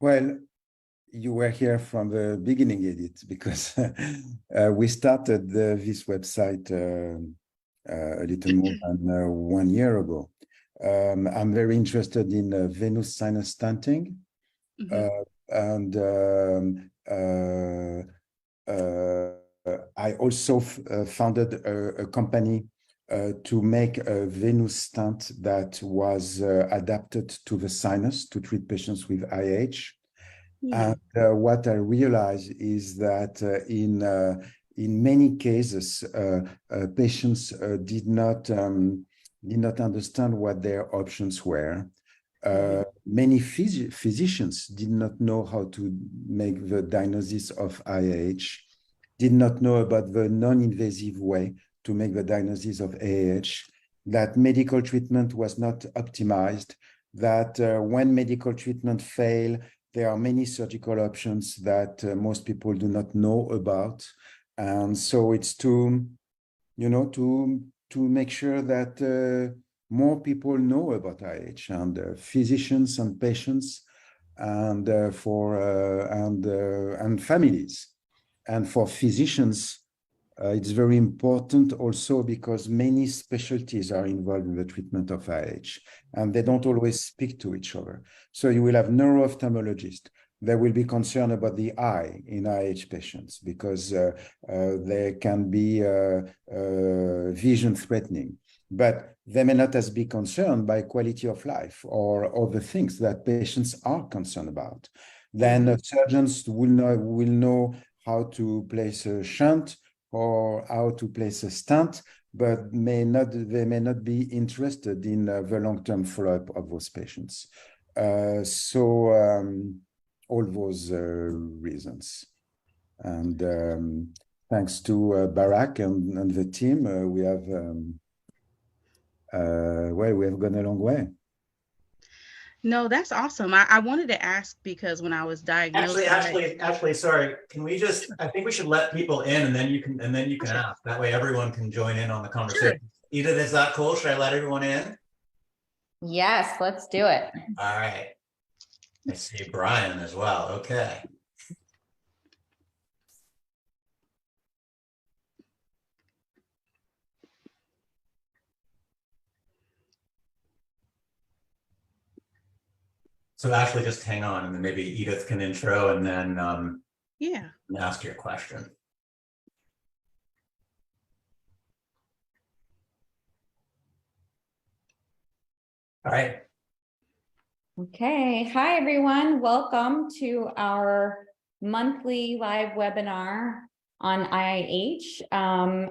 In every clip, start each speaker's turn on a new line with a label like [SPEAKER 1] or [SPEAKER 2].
[SPEAKER 1] Well, you were here from the beginning, Edith, because we started this website a little more than 1 year ago. I'm very interested in venous sinus stenting, and I also founded a company to make a venous stent that was adapted to the sinus to treat patients with IH. And what I realized is that in many cases, patients did not understand what their options were. Many physicians did not know how to make the diagnosis of IH, did not know about the non-invasive way to make the diagnosis of AH, that medical treatment was not optimized, that when medical treatment failed, there are many surgical options that most people do not know about. And so it's to make sure that more people know about IH, and physicians and patients, and and families. And for physicians, it's very important also because many specialties are involved in the treatment of IH, and they don't always speak to each other. So you will have neuro-ophthalmologists. They will be concerned about the eye in IH patients because they can be vision threatening. But they may not as be concerned by quality of life or other things that patients are concerned about. Then surgeons will know how to place a shunt or how to place a stent, but they may not be interested in the long-term follow-up of those patients. All those reasons. And thanks to Barak and the team, we have gone a long way.
[SPEAKER 2] No, that's awesome. I wanted to ask because when I was diagnosed,
[SPEAKER 3] actually, sorry. Can we just? I think we should let people in, and then you can ask. That way, everyone can join in on the conversation. Sure. Edith, is that cool? Should I let everyone in?
[SPEAKER 4] Yes, let's do it.
[SPEAKER 3] All right. I see Brian as well. Okay. So Ashley, just hang on, and then maybe Edith can intro, and then ask your question. All right.
[SPEAKER 4] Okay. Hi, everyone. Welcome to our monthly live webinar on IIH.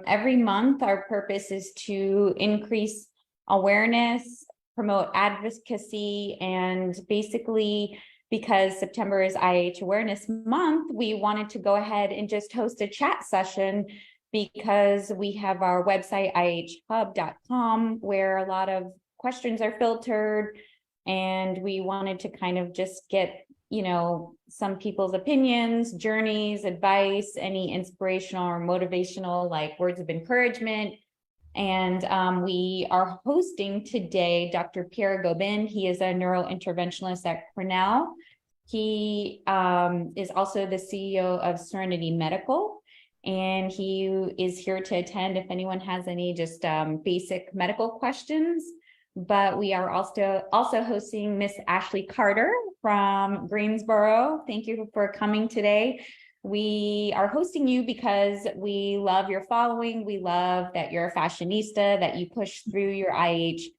[SPEAKER 4] Every month, our purpose is to increase awareness, promote advocacy, and basically, because September is IIH Awareness Month, we wanted to go ahead and just host a chat session because we have our website, ihhub.com, where a lot of questions are filtered, and we wanted to kind of just get, some people's opinions, journeys, advice, any inspirational or motivational, like words of encouragement. And we are hosting today Dr. Pierre Gobin. He is a neurointerventionalist at Cornell. He is also the CEO of Serenity Medical, and he is here to attend if anyone has any just basic medical questions. But we are also hosting Miss Ashley Carter from Greensboro. Thank you for coming today. We are hosting you because we love your following. We love that you're a fashionista, that you push through your IH,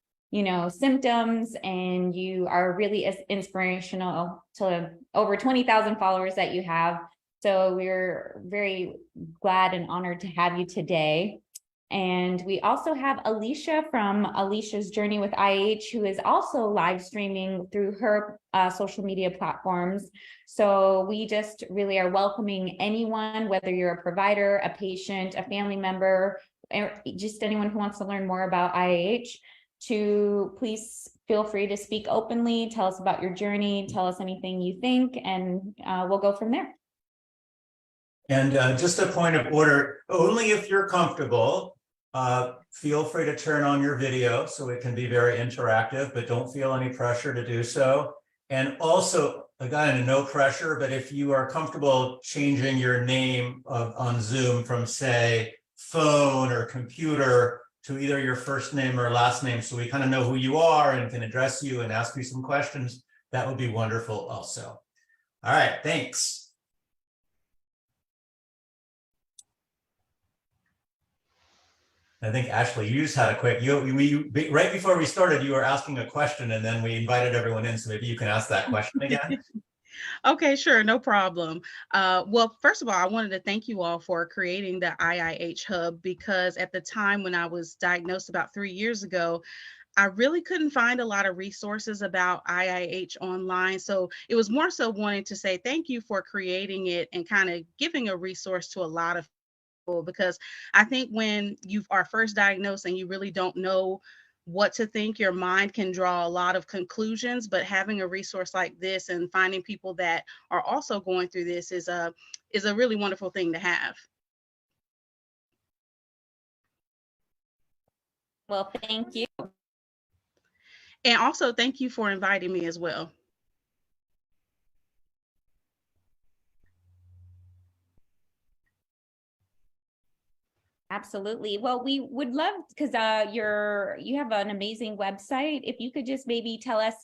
[SPEAKER 4] symptoms, and you are really as inspirational to over 20,000 followers that you have. So we're very glad and honored to have you today. And we also have Alicia from Alicia's Journey with IH, who is also live streaming through her social media platforms. So we just really are welcoming anyone, whether you're a provider, a patient, a family member, or just anyone who wants to learn more about IH, to please feel free to speak openly, tell us about your journey, tell us anything you think, and we'll go from there.
[SPEAKER 3] And just a point of order, only if you're comfortable, feel free to turn on your video so it can be very interactive, but don't feel any pressure to do so. And also, again, no pressure, but if you are comfortable changing your name on Zoom from, say, phone or computer to either your first name or last name, so we kind of know who you are and can address you and ask you some questions, that would be wonderful also. All right, thanks. I think Ashley, you just had a quick, right before we started, you were asking a question and then we invited everyone in. So maybe you can ask that question again.
[SPEAKER 2] Okay, sure, no problem. Well, first of all, I wanted to thank you all for creating the IIH Hub, because at the time when I was diagnosed about 3 years ago, I really couldn't find a lot of resources about IIH online. So it was more so wanting to say thank you for creating it and kind of giving a resource to a lot of people, because I think when you are first diagnosed and you really don't know what to think, your mind can draw a lot of conclusions, but having a resource like this and finding people that are also going through this is a really wonderful thing to have.
[SPEAKER 4] Well, thank you.
[SPEAKER 2] And also thank you for inviting me as well.
[SPEAKER 4] Absolutely. Well, we would love, because you have an amazing website. If you could just maybe tell us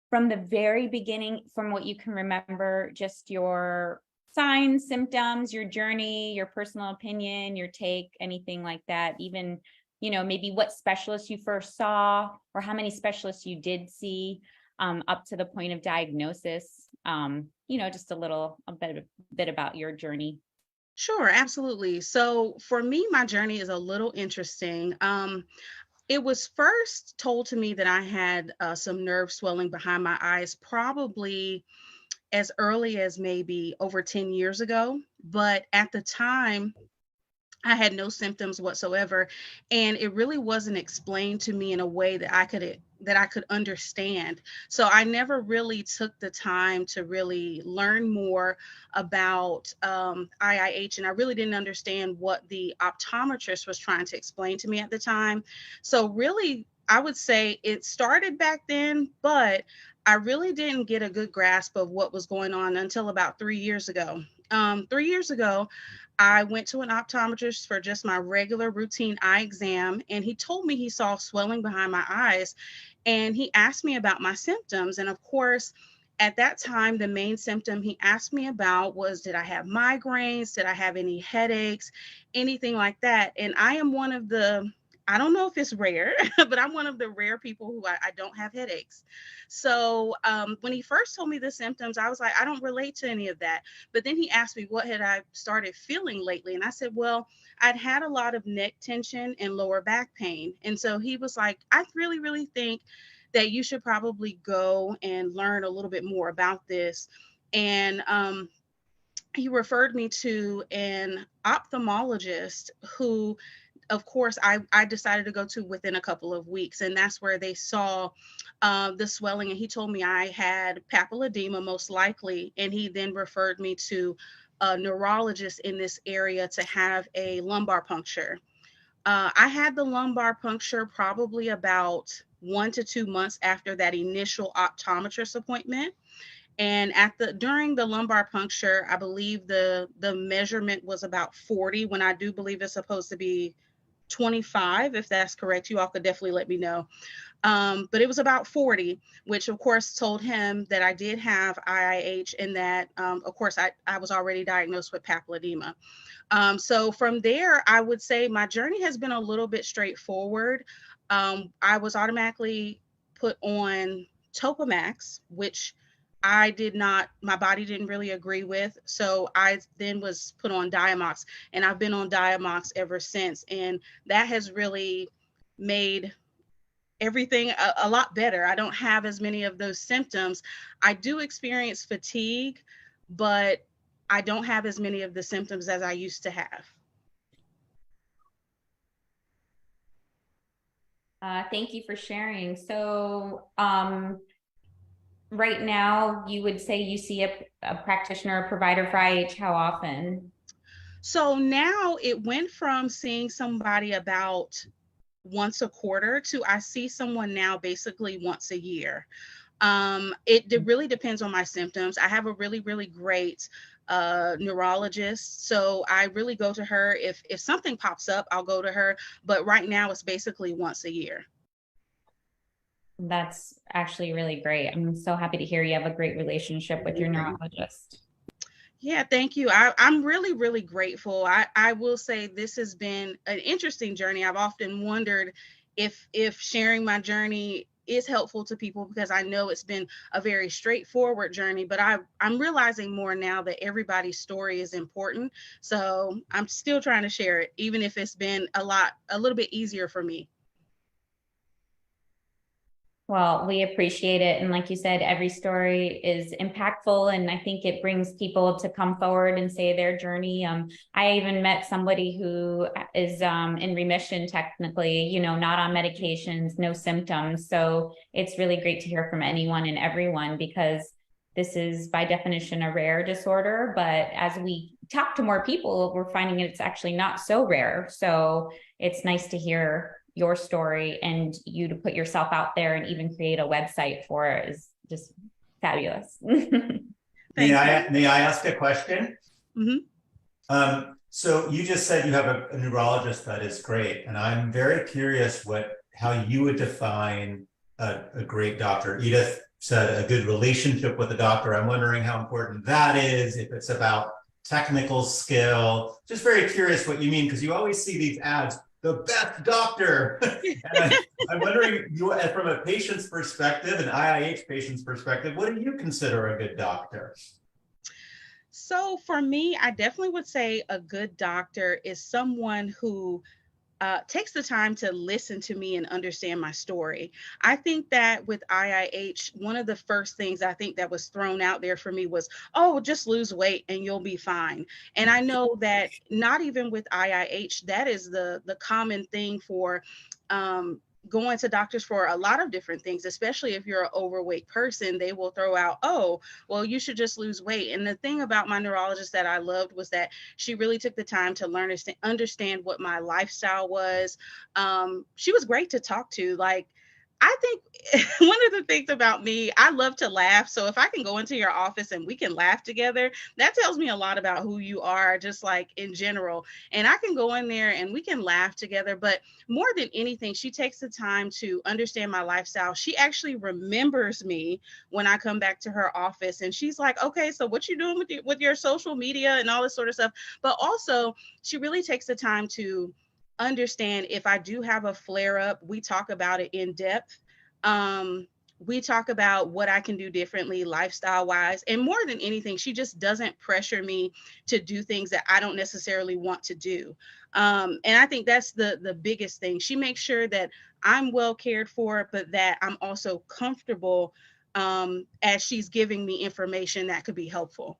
[SPEAKER 4] from the very beginning, from what you can remember, just your signs, symptoms, your journey, your personal opinion, your take, anything like that. Even, maybe what specialists you first saw or how many specialists you did see up to the point of diagnosis. Just a bit about your journey.
[SPEAKER 2] Sure, absolutely. So for me, my journey is a little interesting. It was first told to me that I had some nerve swelling behind my eyes, probably as early as maybe over 10 years ago. But at the time, I had no symptoms whatsoever, and it really wasn't explained to me in a way that I could understand. So I never really took the time to really learn more about IIH, and I really didn't understand what the optometrist was trying to explain to me at the time. So really, I would say it started back then, but I really didn't get a good grasp of what was going on until about 3 years ago. 3 years ago, I went to an optometrist for just my regular routine eye exam, and he told me he saw swelling behind my eyes, and he asked me about my symptoms. And of course, at that time, the main symptom he asked me about was, did I have migraines? Did I have any headaches? Anything like that? And I am one of the, I don't know if it's rare, but I'm one of the rare people who I don't have headaches. So when he first told me the symptoms, I was like, I don't relate to any of that. But then he asked me what had I started feeling lately. And I said, well, I'd had a lot of neck tension and lower back pain. And so he was like, I really, really think that you should probably go and learn a little bit more about this. And he referred me to an ophthalmologist who, of course, I decided to go to within a couple of weeks, and that's where they saw the swelling. And he told me I had papilledema most likely, and he then referred me to a neurologist in this area to have a lumbar puncture. I had the lumbar puncture probably about 1 to 2 months after that initial optometrist appointment. And during the lumbar puncture, I believe the measurement was about 40, when I do believe it's supposed to be 25, if that's correct. You all could definitely let me know. But it was about 40, which of course told him that I did have IIH, and that, of course, I was already diagnosed with papilledema. So from there, I would say my journey has been a little bit straightforward. I was automatically put on Topamax, which my body didn't really agree with. So I then was put on Diamox, and I've been on Diamox ever since. And that has really made everything a lot better. I don't have as many of those symptoms. I do experience fatigue, but I don't have as many of the symptoms as I used to have.
[SPEAKER 4] Thank you for sharing. So right now, you would say you see a practitioner or provider for IH how often?
[SPEAKER 2] So now it went from seeing somebody about once a quarter to I see someone now basically once a year. It really depends on my symptoms. I have a really, really great neurologist, so I really go to her. If something pops up, I'll go to her, but right now it's basically once a year.
[SPEAKER 4] That's actually really great. I'm so happy to hear you have a great relationship with your neurologist.
[SPEAKER 2] Yeah, thank you. I'm really, really grateful. I will say this has been an interesting journey. I've often wondered if sharing my journey is helpful to people, because I know it's been a very straightforward journey, but I'm realizing more now that everybody's story is important. So I'm still trying to share it, even if it's been a little bit easier for me.
[SPEAKER 4] Well, we appreciate it. And like you said, every story is impactful. And I think it brings people to come forward and say their journey. I even met somebody who is in remission, technically, you know, not on medications, no symptoms. So it's really great to hear from anyone and everyone, because this is by definition a rare disorder. But as we talk to more people, we're finding it's actually not so rare. So it's nice to hear your story, and you to put yourself out there and even create a website for it is just fabulous.
[SPEAKER 3] May I ask a question?
[SPEAKER 2] Mm-hmm.
[SPEAKER 3] So you just said you have a neurologist. That is great, and I'm very curious how you would define a great doctor. Edith said a good relationship with a doctor. I'm wondering how important that is, if it's about technical skill. Just very curious what you mean, because you always see these ads, the best doctor. And I'm wondering, from a patient's perspective, an IIH patient's perspective, what do you consider a good doctor?
[SPEAKER 2] So for me, I definitely would say a good doctor is someone who takes the time to listen to me and understand my story. I think that with IIH, one of the first things I think that was thrown out there for me was, oh, just lose weight and you'll be fine. And I know that not even with IIH, that is the common thing for going to doctors for a lot of different things, especially if you're an overweight person. They will throw out, oh, well, you should just lose weight. And the thing about my neurologist that I loved was that she really took the time to understand what my lifestyle was. She was great to talk to. Like, I think one of the things about me, I love to laugh. So if I can go into your office and we can laugh together, that tells me a lot about who you are, just like in general. And I can go in there and we can laugh together. But more than anything, she takes the time to understand my lifestyle. She actually remembers me when I come back to her office, and she's like, okay, so what you doing with your social media and all this sort of stuff. But also, she really takes the time to understand if I do have a flare up. We talk about it in depth. We talk about what I can do differently lifestyle wise. And more than anything, she just doesn't pressure me to do things that I don't necessarily want to do. And I think that's the biggest thing. She makes sure that I'm well cared for, but that I'm also comfortable as she's giving me information that could be helpful.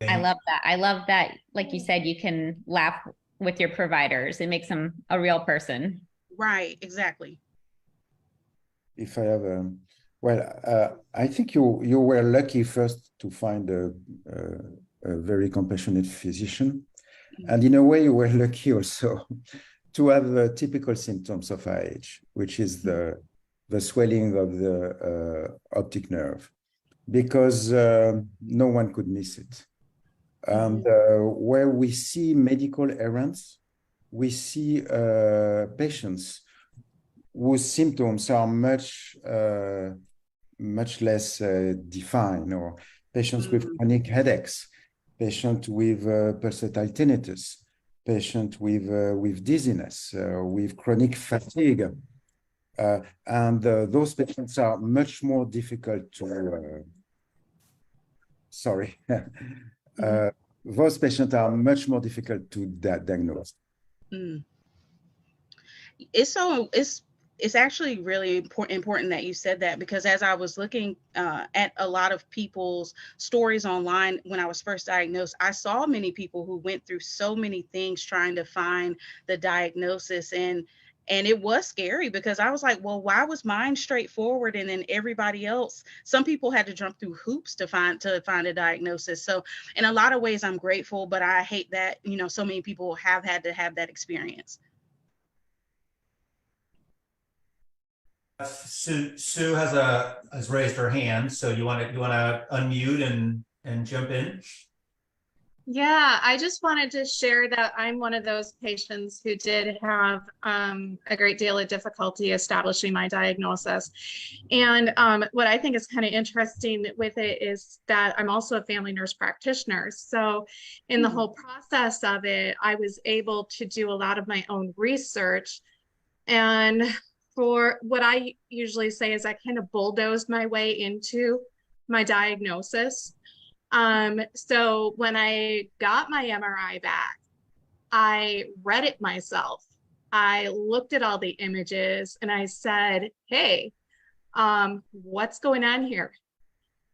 [SPEAKER 4] I love that. I love that, like you said, you can laugh with your providers. It makes them a real person.
[SPEAKER 2] Right, exactly.
[SPEAKER 1] If I have I think you were lucky first to find a very compassionate physician, and in a way you were lucky also to have the typical symptoms of IH, which is the swelling of the optic nerve, because no one could miss it. And where we see medical errands, we see patients whose symptoms are much less defined, or patients with chronic headaches, patient with pulsatile tinnitus, patient with dizziness, with chronic fatigue. And those patients are much more difficult to, those patients are much more difficult to diagnose.
[SPEAKER 2] It's actually really important that you said that, because as I was looking at a lot of people's stories online when I was first diagnosed, I saw many people who went through so many things trying to find the diagnosis, and it was scary, because I was like, well, why was mine straightforward and then everybody else, some people had to jump through hoops to find a diagnosis. So in a lot of ways, I'm grateful, but I hate that, so many people have had to have that experience.
[SPEAKER 3] Sue has raised her hand, so you want to unmute and jump in?
[SPEAKER 5] Yeah, I just wanted to share that I'm one of those patients who did have a great deal of difficulty establishing my diagnosis. And what I think is kind of interesting with it is that I'm also a family nurse practitioner. So in the whole process of it, I was able to do a lot of my own research. And for what I usually say is I kind of bulldozed my way into my diagnosis. So when I got my MRI back, I read it myself. I looked at all the images and I said, hey, what's going on here?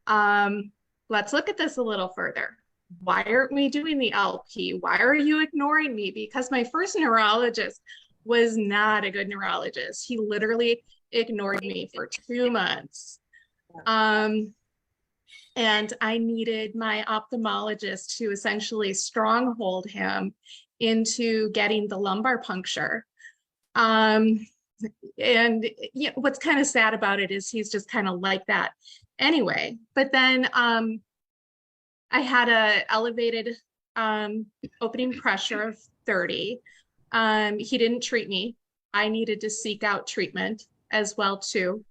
[SPEAKER 5] Let's look at this a little further. Why aren't we doing the LP? Why are you ignoring me? Because my first neurologist was not a good neurologist. He literally ignored me for 2 months. And I needed my ophthalmologist to essentially stronghold him into getting the lumbar puncture. And you know, what's kind of sad about it is he's just kind of like that anyway. But then I had a elevated opening pressure of 30. He didn't treat me. I needed to seek out treatment as well too.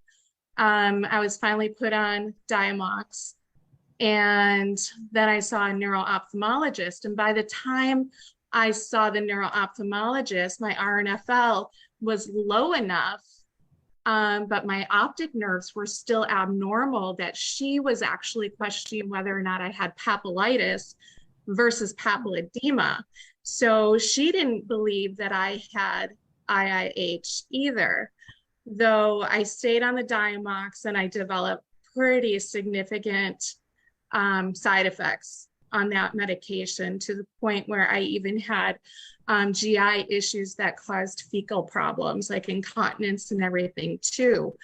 [SPEAKER 5] I was finally put on Diamox. And then I saw a neuro-ophthalmologist. And by the time I saw the neuro-ophthalmologist, my RNFL was low enough, but my optic nerves were still abnormal that she was actually questioning whether or not I had papillitis versus papilledema. So she didn't believe that I had IIH either, though I stayed on the Diamox and I developed pretty significant side effects on that medication, to the point where I even had GI issues that caused fecal problems like incontinence and everything too.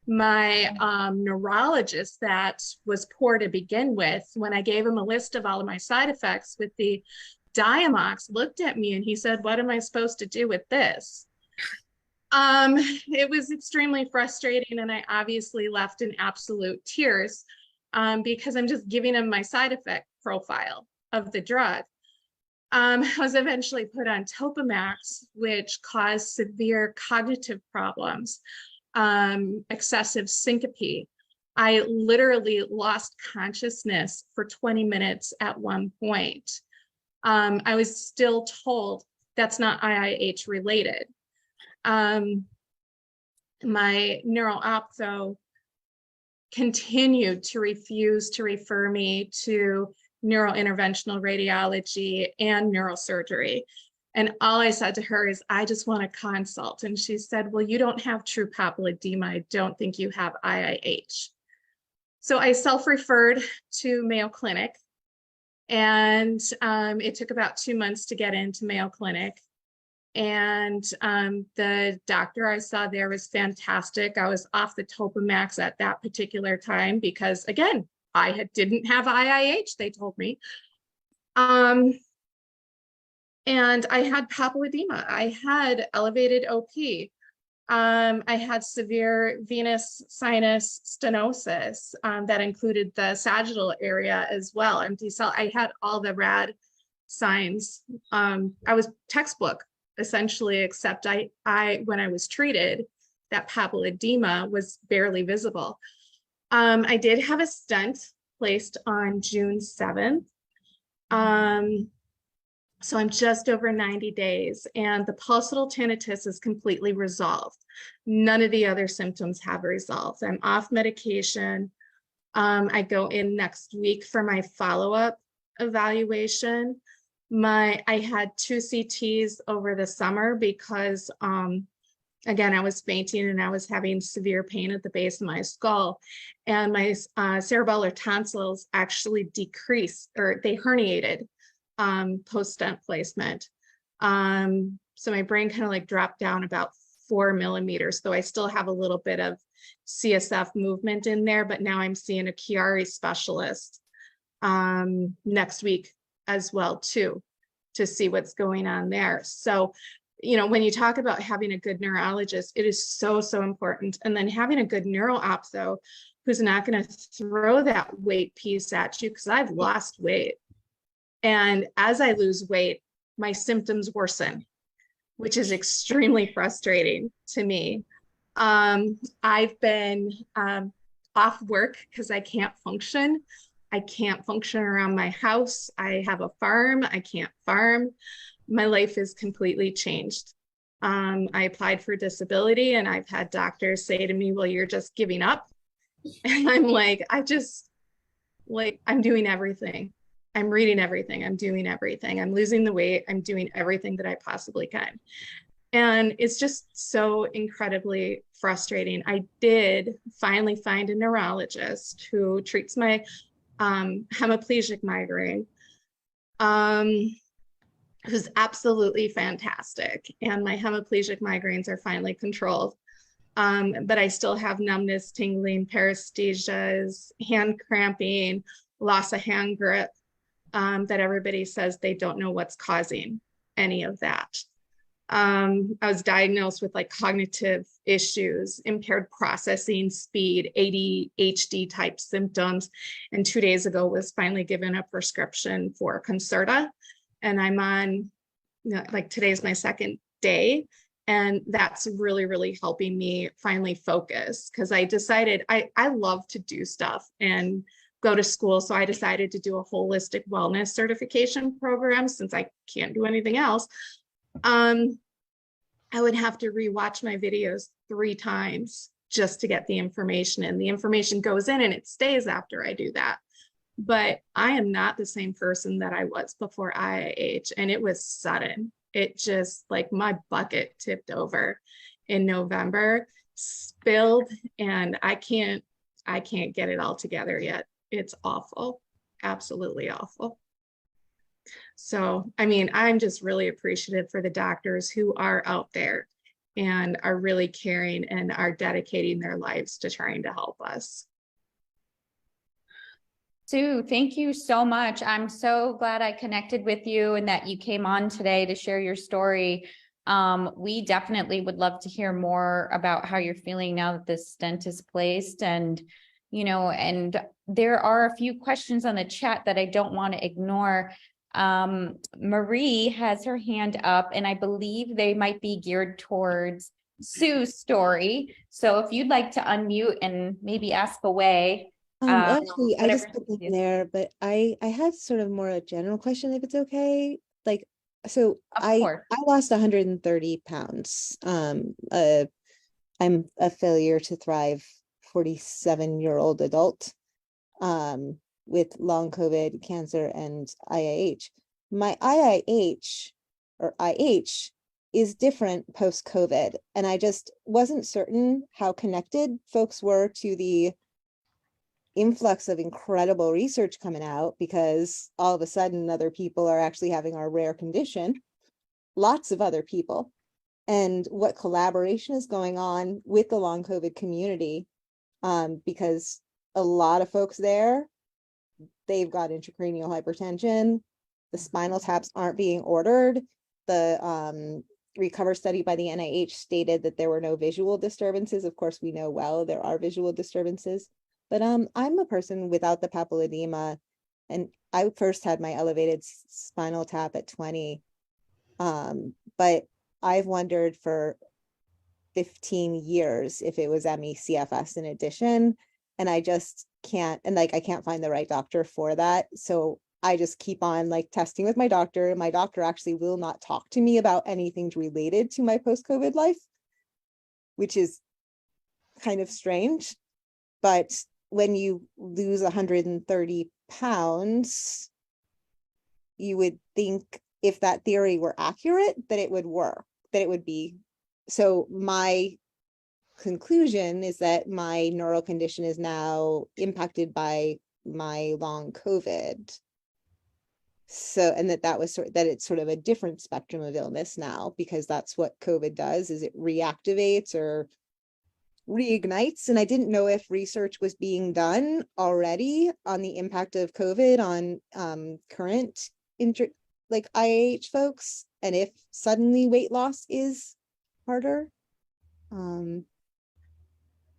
[SPEAKER 5] My neurologist, that was poor to begin with, when I gave him a list of all of my side effects with the Diamox, looked at me and he said, what am I supposed to do with this? It was extremely frustrating, and I obviously left in absolute tears. Because I'm just giving him my side effect profile of the drug. I was eventually put on Topamax, which caused severe cognitive problems, excessive syncope. I literally lost consciousness for 20 minutes at one point. I was still told that's not IIH related. My neuro-op, though, continued to refuse to refer me to neurointerventional radiology and neurosurgery. And all I said to her is, I just want a consult. And she said, well, you don't have true papilledema. I don't think you have IIH. So I self-referred to Mayo Clinic, and it took about 2 months to get into Mayo Clinic. And the doctor I saw there was fantastic. I was off the Topamax at that particular time because, again, I didn't have IIH, they told me. And I had papilledema. I had elevated OP. I had severe venous sinus stenosis that included the sagittal area as well. I had all the rad signs. I was textbook, essentially, except I when I was treated, that papilledema was barely visible. I did have a stent placed on June 7th. So I'm just over 90 days, and the pulsatile tinnitus is completely resolved. None of the other symptoms have resolved. I'm off medication. I go in next week for my follow-up evaluation. I had 2 CTs over the summer because, again, I was fainting and I was having severe pain at the base of my skull, and my cerebellar tonsils actually decreased, or they herniated post-stent placement. So my brain kind of like dropped down about 4 millimeters, though I still have a little bit of CSF movement in there, but now I'm seeing a Chiari specialist next week as well too, to see what's going on there. So when you talk about having a good neurologist, it is so, so important. And then having a good neuro optho who's not going to throw that weight piece at you, because I've lost weight. And as I lose weight, my symptoms worsen, which is extremely frustrating to me. I've been off work because I can't function. I can't function around my house. I have a farm. I can't farm. My life is completely changed. I applied for disability and I've had doctors say to me, well, you're just giving up. And I'm like, I'm doing everything. I'm reading everything. I'm doing everything. I'm losing the weight. I'm doing everything that I possibly can. And it's just so incredibly frustrating. I did finally find a neurologist who treats my hemiplegic migraine, who's absolutely fantastic. And my hemiplegic migraines are finally controlled. But I still have numbness, tingling, paresthesias, hand cramping, loss of hand grip, that everybody says they don't know what's causing any of that. I was diagnosed with like cognitive issues, impaired processing speed, ADHD type symptoms. And 2 days ago was finally given a prescription for Concerta. And I'm on, like today's my second day. And that's really, really helping me finally focus, because I decided I love to do stuff and go to school. So I decided to do a holistic wellness certification program since I can't do anything else. I would have to rewatch my videos 3 times just to get the information, and the information goes in and it stays after I do that. But I am not the same person that I was before IIH, and it was sudden. It just, like, my bucket tipped over in November, spilled, and I can't get it all together yet. It's awful, absolutely awful. So, I mean, I'm just really appreciative for the doctors who are out there and are really caring and are dedicating their lives to trying to help us.
[SPEAKER 4] Sue, thank you so much. I'm so glad I connected with you and that you came on today to share your story. We definitely would love to hear more about how you're feeling now that this stent is placed. And, and there are a few questions on the chat that I don't want to ignore. Marie has her hand up, and I believe they might be geared towards Sue's story. So if you'd like to unmute and maybe ask away.
[SPEAKER 6] Actually, I just put it in there, but I had sort of more a general question, if it's okay. Like, so I lost 130 pounds. I'm a failure to thrive 47-year-old adult with long COVID, cancer, and IIH. My IIH or IH is different post-COVID, and I just wasn't certain how connected folks were to the influx of incredible research coming out, because all of a sudden other people are actually having our rare condition, lots of other people, and what collaboration is going on with the long COVID community, because a lot of folks there, they've got intracranial hypertension, the spinal taps aren't being ordered. The Recover study by the NIH stated that there were no visual disturbances. Of course, we know well there are visual disturbances. But I'm a person without the papilledema, and I first had my elevated spinal tap at 20. But I've wondered for 15 years if it was ME/CFS in addition, and I just can't, and like I can't find the right doctor for that. So I just keep on like testing with my doctor. My doctor actually will not talk to me about anything related to my post-COVID life, which is kind of strange. But when you lose 130 pounds, you would think if that theory were accurate, that it would work, that it would be. So my conclusion is that my neural condition is now impacted by my long COVID. So, and that was that it's sort of a different spectrum of illness now, because that's what COVID does, is it reactivates or reignites. And I didn't know if research was being done already on the impact of COVID on current IIH folks. and if suddenly weight loss is harder.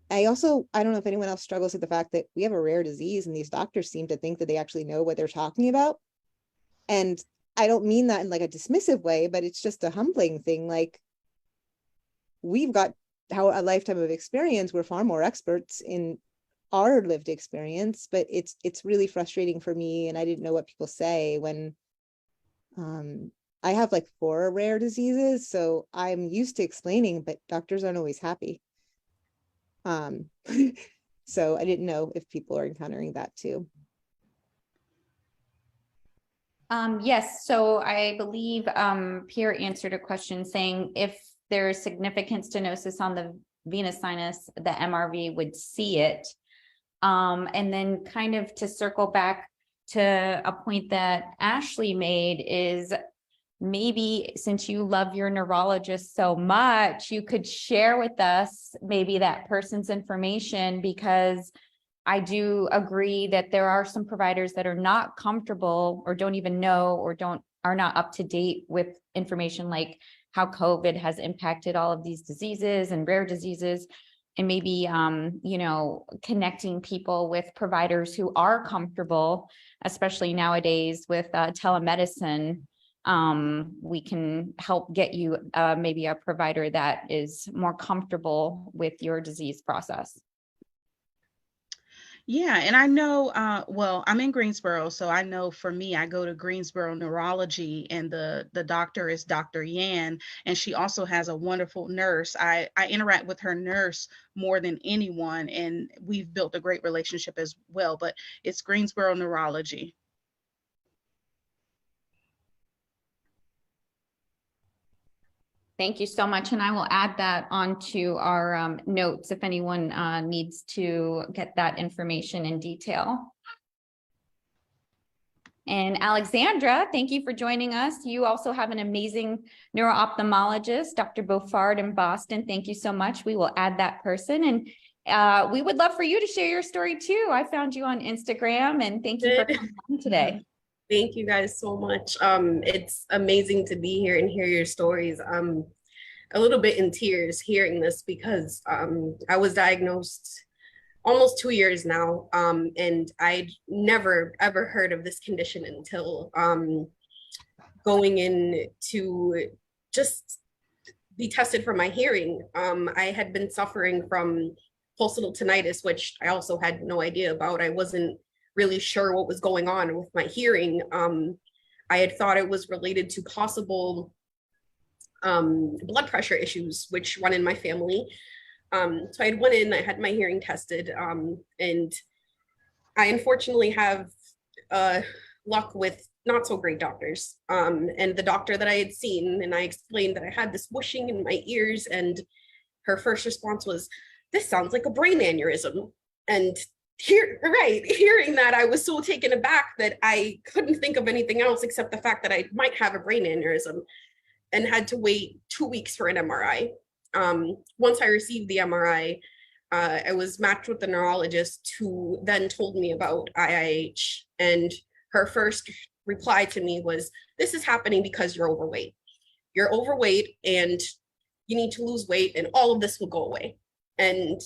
[SPEAKER 6] I don't know if anyone else struggles with the fact that we have a rare disease and these doctors seem to think that they actually know what they're talking about. And I don't mean that in like a dismissive way, but it's just a humbling thing. Like, we've got a lifetime of experience. We're far more experts in our lived experience, but it's really frustrating for me. And I didn't know what people say when I have like 4 rare diseases. So I'm used to explaining, but doctors aren't always happy. So I didn't know if people are encountering that too.
[SPEAKER 4] Yes, so I believe Pierre answered a question saying if there's significant stenosis on the venous sinus, the MRV would see it. And then kind of to circle back to a point that Ashley made is maybe since you love your neurologist so much, you could share with us maybe that person's information, because I do agree that there are some providers that are not comfortable or don't even know or are not up to date with information like how COVID has impacted all of these diseases and rare diseases, and maybe connecting people with providers who are comfortable, especially nowadays with telemedicine. We can help get you maybe a provider that is more comfortable with your disease process.
[SPEAKER 2] Yeah, and I know, well, I'm in Greensboro, so I know for me, I go to Greensboro Neurology, and the doctor is Dr. Yan, and she also has a wonderful nurse. I interact with her nurse more than anyone, and we've built a great relationship as well, but it's Greensboro Neurology.
[SPEAKER 4] Thank you so much. And I will add that onto our notes if anyone needs to get that information in detail. And Alexandra, thank you for joining us. You also have an amazing neuro-ophthalmologist, Dr. Beaufard in Boston. Thank you so much. We will add that person. And we would love for you to share your story too. I found you on Instagram, and thank you for coming on today.
[SPEAKER 7] Thank you guys so much. It's amazing to be here and hear your stories. I'm a little bit in tears hearing this because I was diagnosed almost 2 years now, and I'd never ever heard of this condition until going in to just be tested for my hearing. I had been suffering from pulsatile tinnitus, which I also had no idea about. I wasn't really sure what was going on with my hearing. I had thought it was related to possible blood pressure issues, which run in my family. So I went in, I had my hearing tested, and I unfortunately have luck with not so great doctors. And the doctor that I had seen, and I explained that I had this whooshing in my ears, and her first response was, "This sounds like a brain aneurysm." And hearing that, I was so taken aback that I couldn't think of anything else except the fact that I might have a brain aneurysm, and had to wait 2 weeks for an MRI. Once I received the MRI, I was matched with the neurologist who then told me about IIH, and her first reply to me was, "This is happening because you're overweight. You're overweight and you need to lose weight, and all of this will go away." And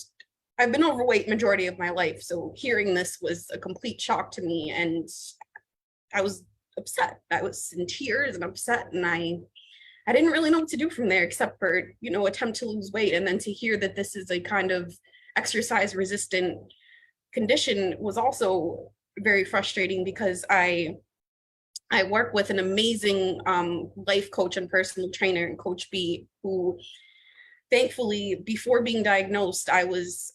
[SPEAKER 7] I've been overweight majority of my life, so hearing this was a complete shock to me, and I was upset. I was in tears and upset, and I didn't really know what to do from there except for, attempt to lose weight. And then to hear that this is a kind of exercise resistant condition was also very frustrating, because I work with an amazing life coach and personal trainer, and Coach B, who thankfully, before being diagnosed, I was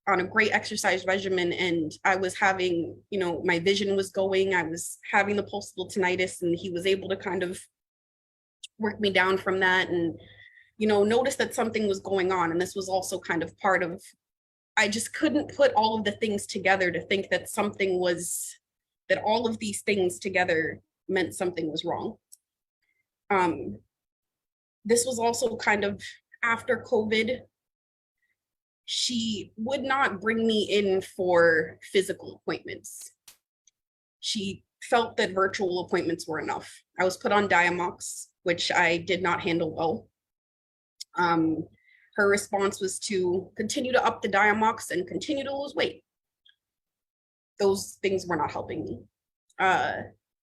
[SPEAKER 7] on a great exercise regimen, and I was having, my vision was going, I was having the pulsatile tinnitus, and he was able to kind of work me down from that, and, notice that something was going on. And this was also kind of part of, I just couldn't put all of the things together to think that that all of these things together meant something was wrong. This was also kind of after COVID. She would not bring me in for physical appointments. She felt that virtual appointments were enough. I was put on Diamox, which I did not handle well. Her response was to continue to up the Diamox and continue to lose weight. Those things were not helping me.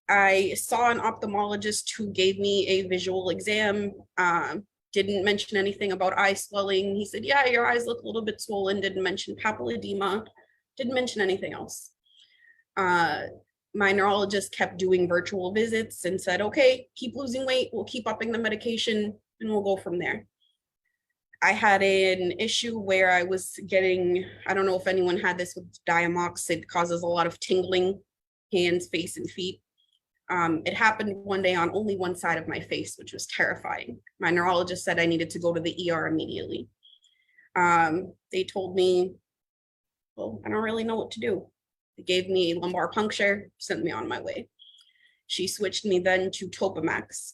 [SPEAKER 7] I saw an ophthalmologist who gave me a visual exam, didn't mention anything about eye swelling. He said, yeah, your eyes look a little bit swollen, didn't mention papilledema, didn't mention anything else. My neurologist kept doing virtual visits and said, okay, keep losing weight, we'll keep upping the medication, and we'll go from there. I had an issue where I was getting, I don't know if anyone had this with Diamox, it causes a lot of tingling, hands, face, and feet. It happened one day on only one side of my face, which was terrifying. My neurologist said I needed to go to the ER immediately. They told me, well, I don't really know what to do. They gave me a lumbar puncture, sent me on my way. She switched me then to Topamax.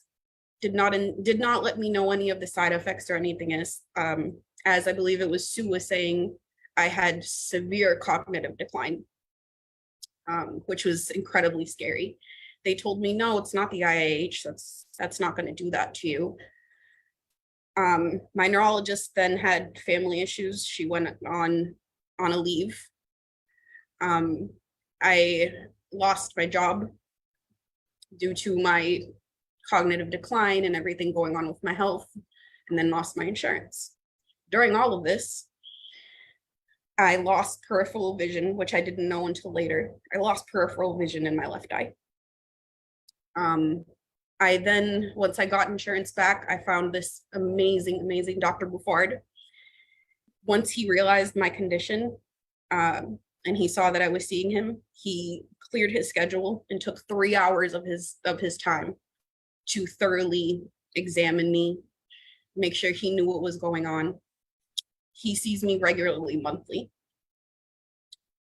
[SPEAKER 7] Did not let me know any of the side effects or anything else. As I believe it was Sue was saying, I had severe cognitive decline, which was incredibly scary. They told me, no, it's not the IIH. That's not going to do that to you. My neurologist then had family issues. She went on a leave. I lost my job due to my cognitive decline and everything going on with my health, and then lost my insurance. During all of this, I lost peripheral vision, which I didn't know until later. I lost peripheral vision in my left eye. I then, once I got insurance back, I found this amazing, amazing Dr. Buffard. Once he realized my condition, and he saw that I was seeing him, he cleared his schedule and took 3 hours of his time to thoroughly examine me, make sure he knew what was going on. He sees me regularly, monthly,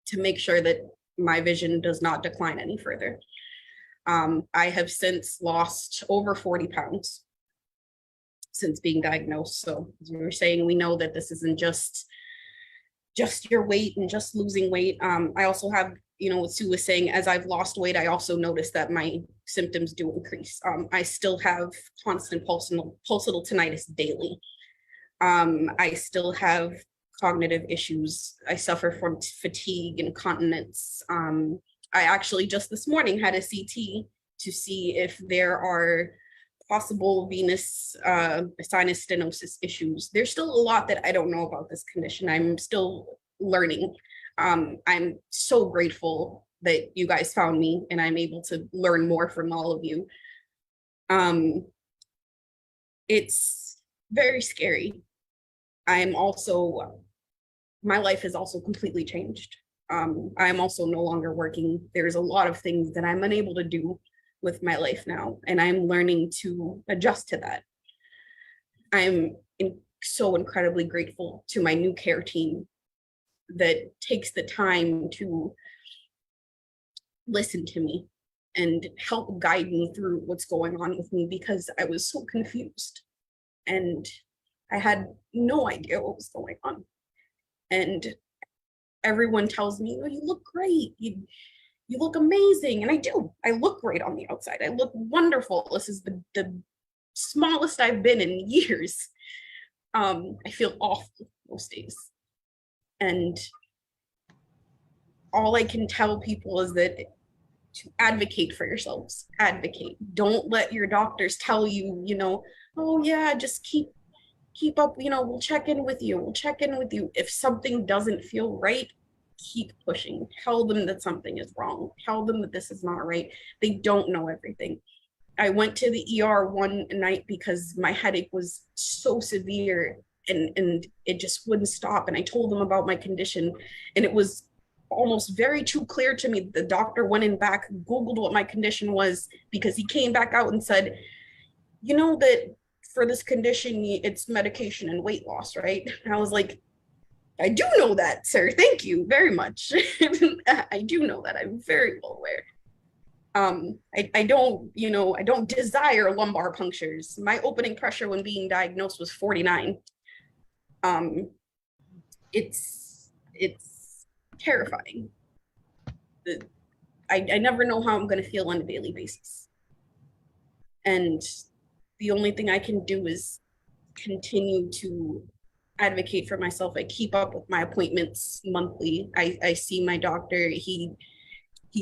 [SPEAKER 7] to make sure that my vision does not decline any further. I have since lost over 40 pounds since being diagnosed. So as we were saying, we know that this isn't just your weight and just losing weight. I also have, what Sue was saying, as I've lost weight, I also noticed that my symptoms do increase. I still have constant pulsatile tinnitus daily. I still have cognitive issues. I suffer from fatigue, incontinence. I actually just this morning had a CT to see if there are possible venous sinus stenosis issues. There's still a lot that I don't know about this condition. I'm still learning. I'm so grateful that you guys found me and I'm able to learn more from all of you. It's very scary. My life has also completely changed. I'm also no longer working. There's a lot of things that I'm unable to do with my life now, and I'm learning to adjust to that. I'm so incredibly grateful to my new care team that takes the time to listen to me and help guide me through what's going on with me, because I was so confused and I had no idea what was going on. And everyone tells me, oh, you look great. You look amazing. And I do. I look great on the outside. I look wonderful. This is the smallest I've been in years. I feel awful most days. And all I can tell people is that to advocate for yourselves. Advocate. Don't let your doctors tell you, oh yeah, just keep up, we'll check in with you. We'll check in with you. If something doesn't feel right, keep pushing. Tell them that something is wrong. Tell them that this is not right. They don't know everything. I went to the ER one night because my headache was so severe and it just wouldn't stop. And I told them about my condition, and it was almost very too clear to me. The doctor went in back, Googled what my condition was, because he came back out and said, that for this condition, it's medication and weight loss, right? And I was like, I do know that, sir. Thank you very much. I do know that. I'm very well aware. I don't desire lumbar punctures. My opening pressure when being diagnosed was 49. It's terrifying. I never know how I'm going to feel on a daily basis. And the only thing I can do is continue to advocate for myself. I keep up with my appointments monthly. I see my doctor. He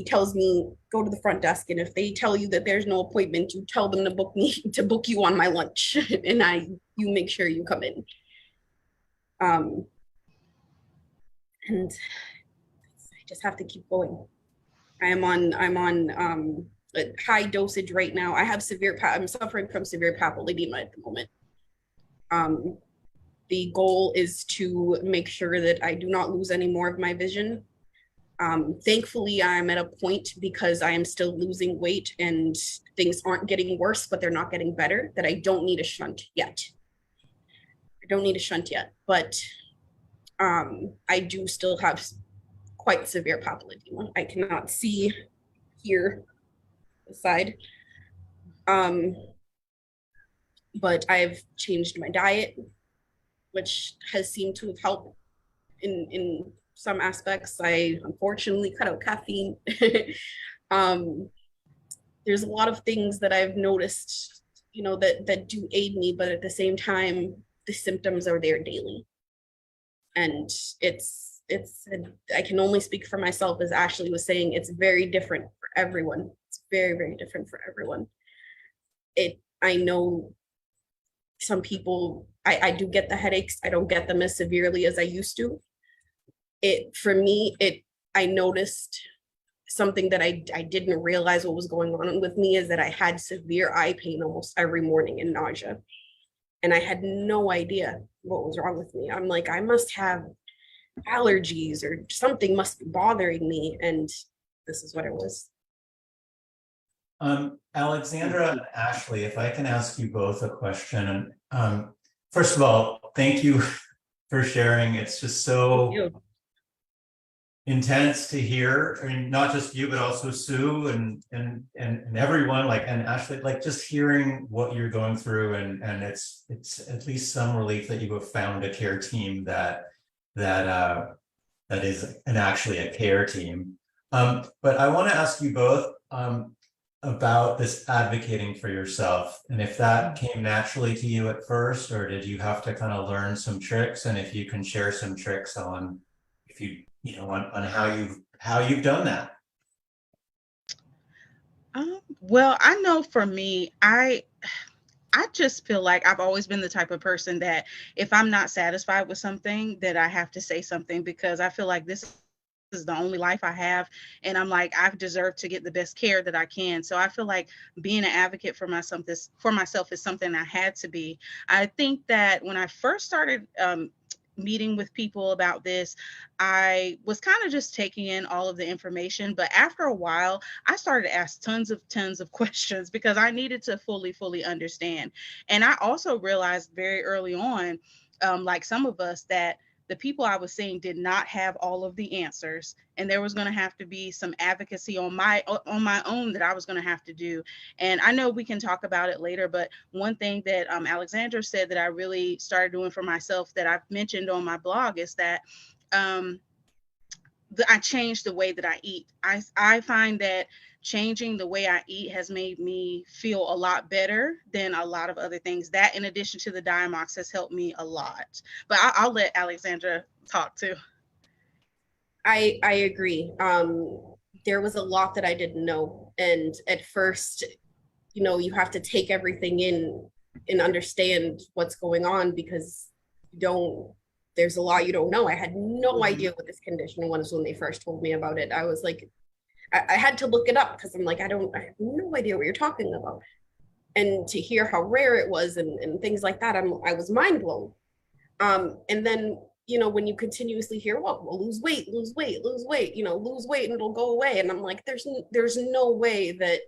[SPEAKER 7] tells me, go to the front desk, and if they tell you that there's no appointment, you tell them to book you on my lunch, and you make sure you come in. And I just have to keep going. I'm on a high dosage right now. I'm suffering from severe papilledema at the moment. The goal is to make sure that I do not lose any more of my vision. Thankfully, I'm at a point, because I am still losing weight and things aren't getting worse, but they're not getting better, that I don't need a shunt yet. But I do still have quite severe papilledema. I cannot see here the side. But I've changed my diet, which has seemed to have helped in some aspects. I unfortunately cut out caffeine. There's a lot of things that I've noticed, that do aid me, but at the same time, the symptoms are there daily. And I can only speak for myself, as Ashley was saying, it's very different for everyone. It's very, very different for everyone. I know some people, I do get the headaches. I don't get them as severely as I used to. For me, I noticed something that I didn't realize what was going on with me, is that I had severe eye pain almost every morning and nausea. And I had no idea what was wrong with me. I'm like, I must have allergies or something must be bothering me. And this is what it was.
[SPEAKER 3] Alexandra and Ashley, if I can ask you both a question. First of all, thank you for sharing. It's just so intense to hear. I mean, not just you, but also Sue and everyone, and Ashley, just hearing what you're going through, and it's at least some relief that you have found a care team that is actually a care team. But I want to ask you both about this advocating for yourself, and if that came naturally to you at first, or did you have to kind of learn some tricks, and if you can share some tricks on on how you've done that.
[SPEAKER 2] Well, I know for me, I just feel like I've always been the type of person that if I'm not satisfied with something, that I have to say something, because I feel like this is the only life I have, and I'm like, I deserve to get the best care that I can. So I feel like being an advocate for myself is something I had to be. I think that when I first started meeting with people about this, I was kind of just taking in all of the information, but after a while I started to ask tons of questions, because I needed to fully understand. And I also realized very early on, like some of us, that the people I was seeing did not have all of the answers, and there was going to have to be some advocacy on my own that I was going to have to do. And I know we can talk about it later, but one thing that Alexandra said that I really started doing for myself, that I've mentioned on my blog, is that I changed the way that I eat. I find that changing the way I eat has made me feel a lot better than a lot of other things. That, in addition to the Diamox, has helped me a lot. But I'll let Alexandra talk too.
[SPEAKER 7] I agree. There was a lot that I didn't know. And at first, you have to take everything in and understand what's going on, because there's a lot you don't know. I had no idea what this condition was when they first told me about it. I was like, I had to look it up, because I'm like, I have no idea what you're talking about. And to hear how rare it was and things like that, I was mind blown. And then, when you continuously hear, well, lose weight, lose weight and it'll go away. And I'm like, there's no way that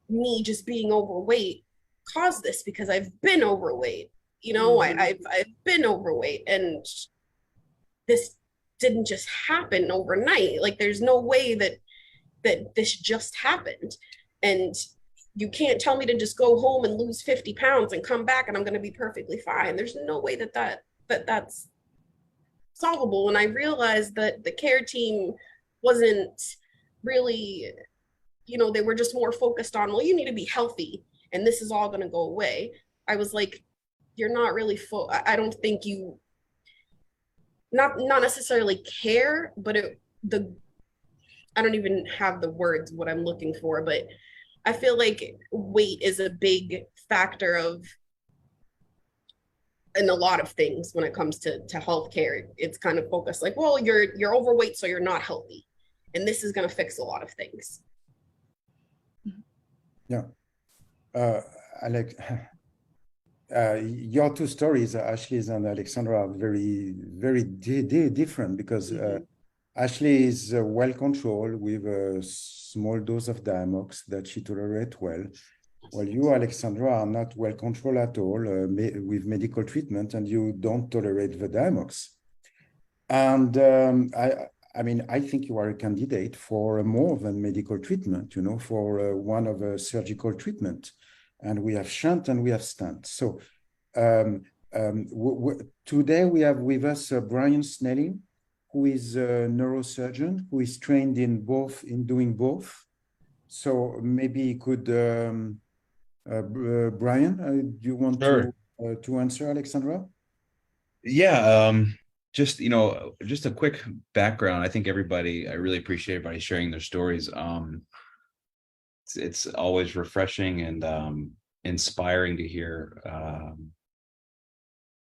[SPEAKER 7] me just being overweight caused this, because I've been overweight. I've been overweight, and this didn't just happen overnight. Like, there's no way that this just happened. And you can't tell me to just go home and lose 50 pounds and come back and I'm going to be perfectly fine. There's no way that's solvable. And I realized that the care team wasn't really, they were just more focused on, well, you need to be healthy and this is all going to go away. I was like, you're not really I don't think you, not necessarily care, but I don't even have the words what I'm looking for, but I feel like weight is a big factor of in a lot of things when it comes to healthcare. It's kind of focused like, well, you're overweight, so you're not healthy, and this is going to fix a lot of things.
[SPEAKER 1] Yeah, Alex, your two stories, Ashley's and Alexandra, are very, very different because Ashley is well controlled with a small dose of Diamox that she tolerates well. Well, you, Alexandra, are not well controlled at all with medical treatment, and you don't tolerate the Diamox. And I mean, I think you are a candidate for more than medical treatment, for one of a surgical treatment. And we have shunt and we have stent. So today we have with us Brian Snelling, who is a neurosurgeon, who is trained in doing both. So maybe he could, Brian, do you want
[SPEAKER 8] Sure.
[SPEAKER 1] to answer, Alexandra?
[SPEAKER 8] Yeah, just just a quick background. I think I really appreciate everybody sharing their stories. It's always refreshing and inspiring to hear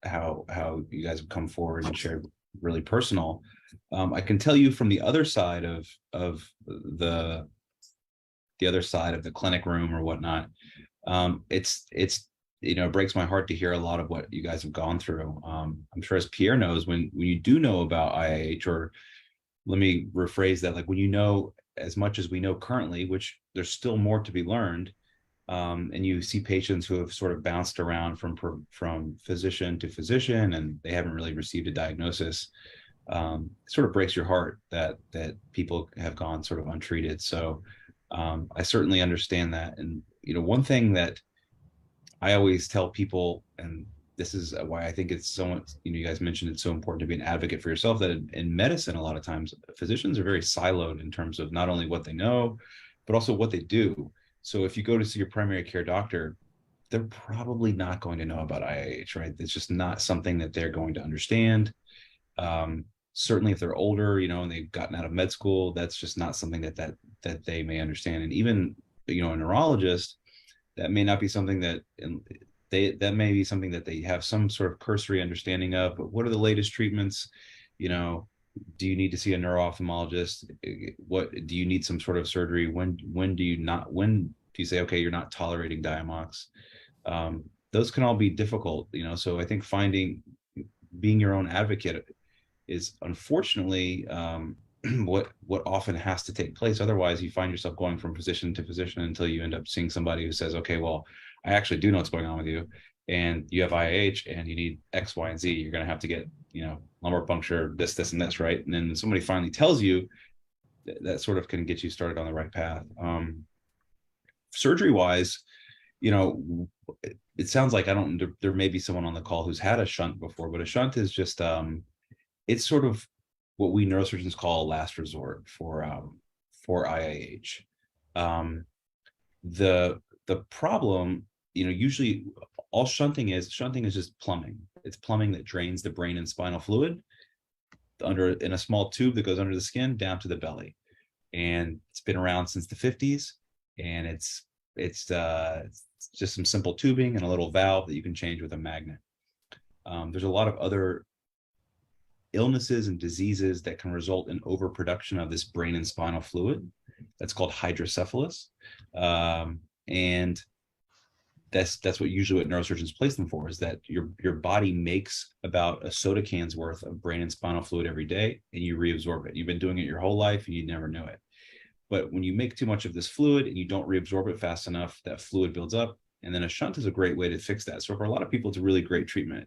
[SPEAKER 8] how you guys have come forward and shared really personal. I can tell you from the other side of the other side of the clinic room or whatnot. It's it breaks my heart to hear a lot of what you guys have gone through. I'm sure, as Pierre knows, when you do know about IIH, or let me rephrase that, like when you know as much as we know currently, which there's still more to be learned, and you see patients who have sort of bounced around from physician to physician and they haven't really received a diagnosis, it sort of breaks your heart that people have gone sort of untreated. So I certainly understand that. And one thing that I always tell people, and this is why I think it's so much, you guys mentioned it's so important to be an advocate for yourself, that in medicine, a lot of times physicians are very siloed in terms of not only what they know, but also what they do. So if you go to see your primary care doctor, they're probably not going to know about IIH, right? It's just not something that they're going to understand. Certainly if they're older, and they've gotten out of med school, that's just not something that they may understand. And even, a neurologist, that may not be something that that may be something that they have some sort of cursory understanding of. But what are the latest treatments? Do you need to see a neuro-ophthalmologist? What do you need some sort of surgery? When do you say, okay, you're not tolerating Diamox? Those can all be difficult, so I think being your own advocate is unfortunately what often has to take place. Otherwise, you find yourself going from physician to physician until you end up seeing somebody who says, okay, well, I actually do know what's going on with you, and you have IIH and you need X, Y, and Z. You're going to have to get, lumbar puncture, this, and this, right? And then somebody finally tells you that sort of can get you started on the right path. Surgery wise, it sounds like there may be someone on the call who's had a shunt before, but a shunt is just, it's sort of what we neurosurgeons call a last resort for IIH. The problem, usually all shunting is just plumbing. It's plumbing that drains the brain and spinal fluid in a small tube that goes under the skin down to the belly. And it's been around since the 50s, and it's just some simple tubing and a little valve that you can change with a magnet. There's a lot of other illnesses and diseases that can result in overproduction of this brain and spinal fluid. That's called hydrocephalus. And that's what neurosurgeons place them for, is that your body makes about a soda can's worth of brain and spinal fluid every day, and you reabsorb it. You've been doing it your whole life and you never know it. But when you make too much of this fluid and you don't reabsorb it fast enough, that fluid builds up, and then a shunt is a great way to fix that. So for a lot of people, it's a really great treatment.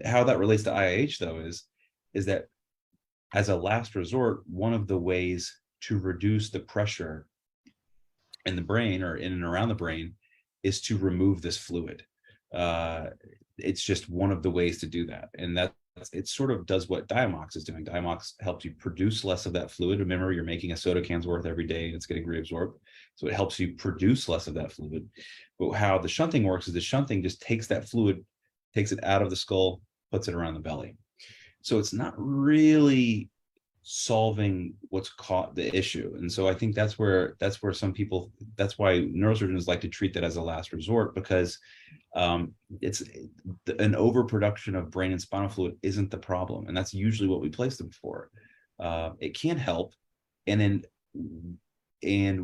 [SPEAKER 8] How that relates to IIH, though, is that as a last resort, one of the ways to reduce the pressure in the brain or in and around the brain is to remove this fluid. It's just one of the ways to do that. And that's it sort of does what Diamox is doing. Diamox helps you produce less of that fluid. Remember, you're making a soda can's worth every day and it's getting reabsorbed. So it helps you produce less of that fluid. But how the shunting works is the shunting just takes that fluid, takes it out of the skull, puts it around the belly. So it's not really solving what's caught the issue. And so I think that's where some people, that's why neurosurgeons like to treat that as a last resort, because it's an overproduction of brain and spinal fluid isn't the problem. And that's usually what we place them for. It can help. And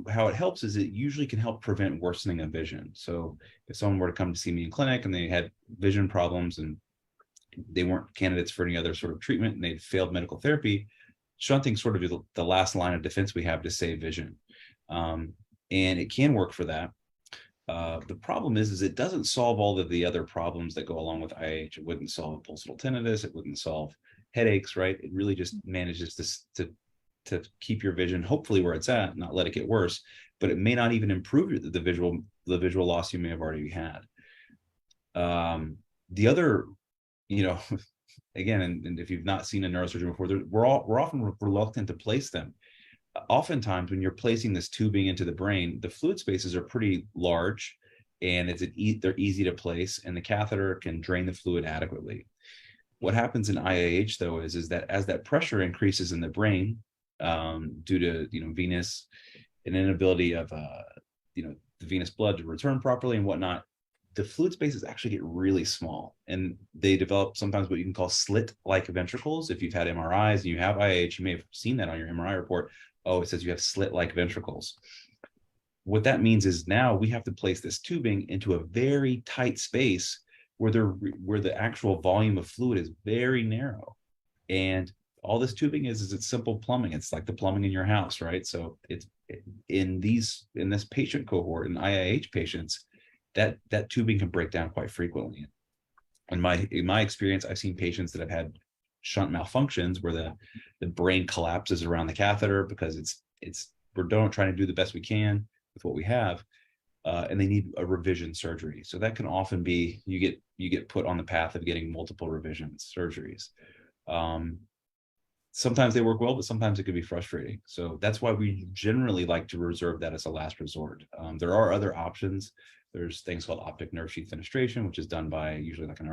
[SPEAKER 8] how it helps is it usually can help prevent worsening of vision. So if someone were to come to see me in clinic and they had vision problems and they weren't candidates for any other sort of treatment and they'd failed medical therapy, shunting sort of is the last line of defense we have to save vision. And it can work for that. The problem is it doesn't solve all of the other problems that go along with IIH. It wouldn't solve pulsatile tinnitus. It wouldn't solve headaches, right? It really just manages to keep your vision hopefully where it's at, not let it get worse, but it may not even improve the visual loss you may have already had. The other, again, and if you've not seen a neurosurgeon before, we're often reluctant to place them. Oftentimes when you're placing this tubing into the brain, the fluid spaces are pretty large and they're easy to place, and the catheter can drain the fluid adequately. What happens in IIH though is that as that pressure increases in the brain, due to venous, an inability of the venous blood to return properly and whatnot, the fluid spaces actually get really small, and they develop sometimes what you can call slit-like ventricles. If you've had MRIs and you have IIH, you may have seen that on your MRI report. Oh, it says you have slit-like ventricles. What that means is now we have to place this tubing into a very tight space where the actual volume of fluid is very narrow. And all this tubing is it's simple plumbing. It's like the plumbing in your house, right? So it's in this patient cohort, in IIH patients, that tubing can break down quite frequently. In my experience, I've seen patients that have had shunt malfunctions where the brain collapses around the catheter because we're trying to do the best we can with what we have, and they need a revision surgery. So that can often be you get put on the path of getting multiple revision surgeries. Sometimes they work well, but sometimes it can be frustrating. So that's why we generally like to reserve that as a last resort. There are other options. There's things called optic nerve sheath fenestration, which is done by usually like a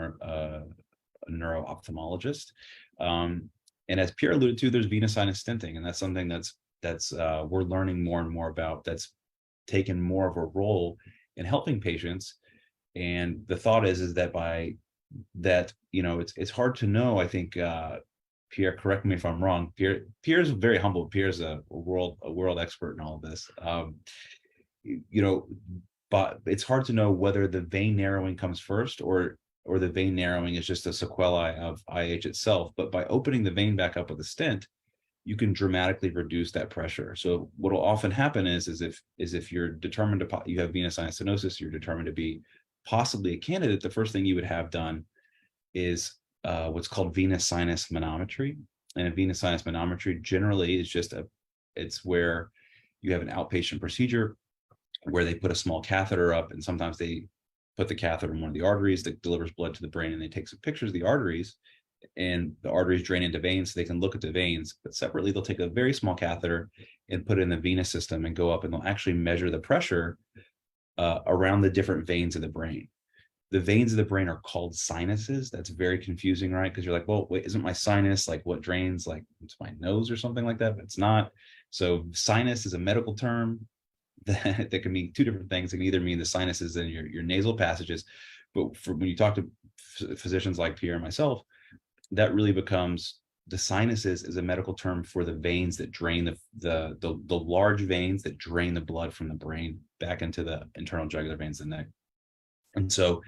[SPEAKER 8] neuro-ophthalmologist. And as Pierre alluded to, there's venous sinus stenting, and that's something that's we're learning more and more about. That's taken more of a role in helping patients. And the thought is that by that, it's hard to know. I think Pierre, correct me if I'm wrong. Pierre's very humble. Pierre's a world expert in all of this. But it's hard to know whether the vein narrowing comes first or the vein narrowing is just a sequelae of IIH itself. But by opening the vein back up with a stent, you can dramatically reduce that pressure. So what will often happen is if you're determined to, you have venous sinus stenosis, you're determined to be possibly a candidate, the first thing you would have done is what's called venous sinus manometry. And a venous sinus manometry generally is it's where you have an outpatient procedure where they put a small catheter up, and sometimes they put the catheter in one of the arteries that delivers blood to the brain, and they take some pictures of the arteries, and the arteries drain into veins so they can look at the veins. But separately, they'll take a very small catheter and put it in the venous system and go up, and they'll actually measure the pressure around the different veins of the brain. The veins of the brain are called sinuses. That's very confusing, right? Because you're like, well, wait, isn't my sinus like what drains? Like it's my nose or something like that? But it's not. So sinus is a medical term that can mean two different things. It can either mean the sinuses and your nasal passages, but when you talk to physicians like Pierre and myself, that really becomes the sinuses is a medical term for the veins that drain the large veins that drain the blood from the brain back into the internal jugular veins of the neck. And so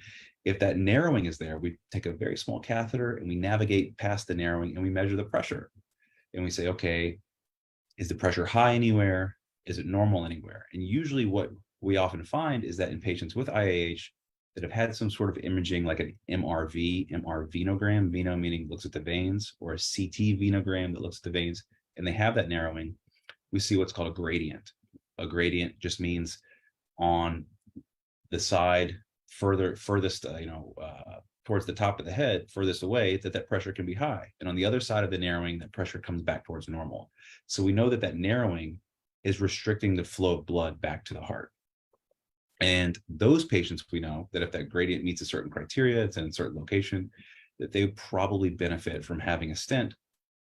[SPEAKER 8] if that narrowing is there, we take a very small catheter and we navigate past the narrowing and we measure the pressure. And we say, okay, is the pressure high anywhere? Is it normal anywhere? And usually what we often find is that in patients with IIH that have had some sort of imaging like an MR venogram, veno meaning looks at the veins, or a CT venogram that looks at the veins, and they have that narrowing, we see what's called a gradient. A gradient just means on the side furthest towards the top of the head, furthest away, that pressure can be high. And on the other side of the narrowing, that pressure comes back towards normal. So we know that narrowing is restricting the flow of blood back to the heart. And those patients, we know that if that gradient meets a certain criteria, it's in a certain location, that they probably benefit from having a stent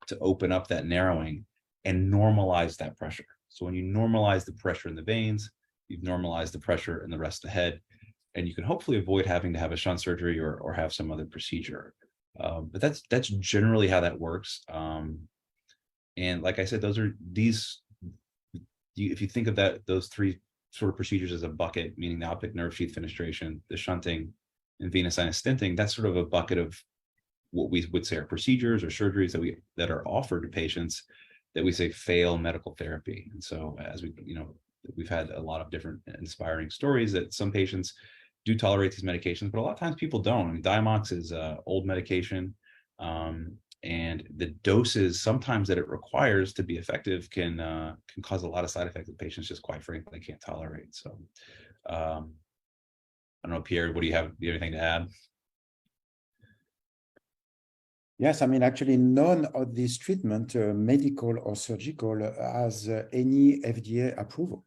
[SPEAKER 8] to open up that narrowing and normalize that pressure. So when you normalize the pressure in the veins, you've normalized the pressure in the rest of the head, and you can hopefully avoid having to have a shunt surgery or have some other procedure. But that's generally how that works. And like I said, if you think of those three sort of procedures as a bucket, meaning the optic nerve sheath fenestration, the shunting, and venous sinus stenting, that's sort of a bucket of what we would say are procedures or surgeries that are offered to patients that we say fail medical therapy. And so as we've had a lot of different inspiring stories that some patients do tolerate these medications, but a lot of times people don't. I mean, Diamox is old medication, and the doses sometimes that it requires to be effective can cause a lot of side effects that patients just quite frankly can't tolerate. So I don't know, Pierre, do you have anything to add?
[SPEAKER 1] Yes, I mean, actually, none of these treatment, medical or surgical, has any FDA approval.